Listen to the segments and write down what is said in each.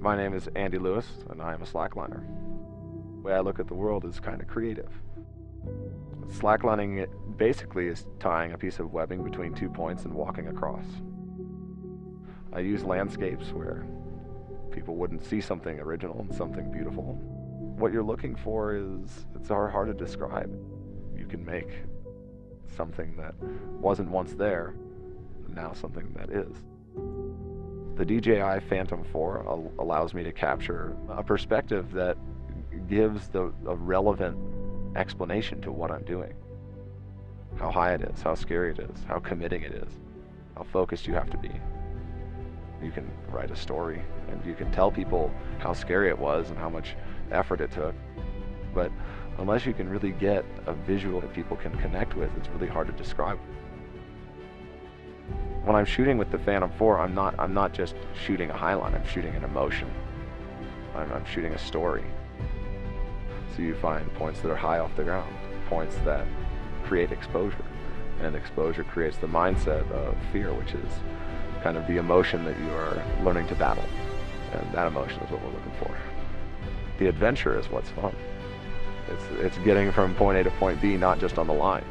My name is Andy Lewis, and I am a slackliner. The way I look at the world is kind of creative. Slacklining basically is tying a piece of webbing between 2 points and walking across. I use landscapes where people wouldn't see something original and something beautiful. What you're looking for is, it's hard to describe. You can make something that wasn't once there, now something that is. The DJI Phantom 4 allows me to capture a perspective that gives a relevant explanation to what I'm doing. How high it is, how scary it is, how committing it is, how focused you have to be. You can write a story and you can tell people how scary it was and how much effort it took. But unless you can really get a visual that people can connect with, it's really hard to describe. When I'm shooting with the Phantom 4, I'm not just shooting a highline, I'm shooting an emotion. I'm shooting a story. So you find points that are high off the ground, points that create exposure. And exposure creates the mindset of fear, which is kind of the emotion that you are learning to battle. And that emotion is what we're looking for. The adventure is what's fun. It's getting from point A to point B, not just on the line.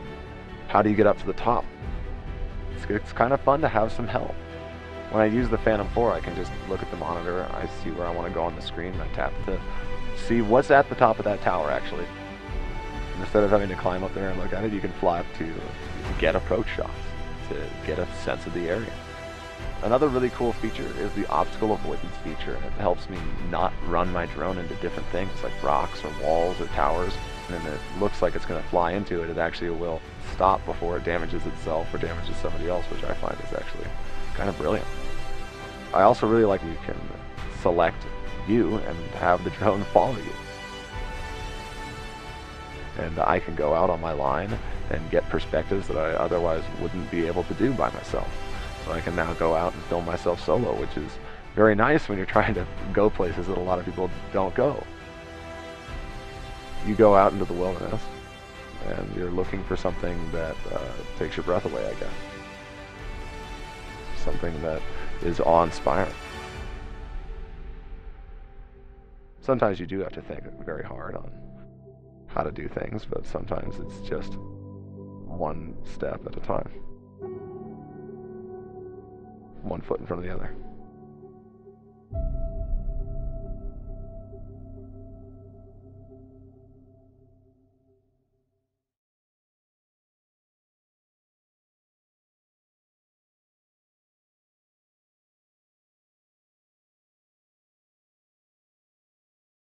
How do you get up to the top? It's kind of fun to have some help. When I use the Phantom 4, I can just look at the monitor, I see where I want to go on the screen, and I tap to see what's at the top of that tower, actually. And instead of having to climb up there and look at it, you can fly up to get approach shots, to get a sense of the area. Another really cool feature is the obstacle avoidance feature. It helps me not run my drone into different things like rocks or walls or towers. And it looks like it's going to fly into it, it actually will stop before it damages itself or damages somebody else, which I find is actually kind of brilliant. I also really like you can select you and have the drone follow you. And I can go out on my line and get perspectives that I otherwise wouldn't be able to do by myself. So I can now go out and film myself solo, which is very nice when you're trying to go places that a lot of people don't go. You go out into the wilderness and you're looking for something that takes your breath away, I guess. Something that is awe-inspiring. Sometimes you do have to think very hard on how to do things, but sometimes it's just one step at a time. One foot in front of the other.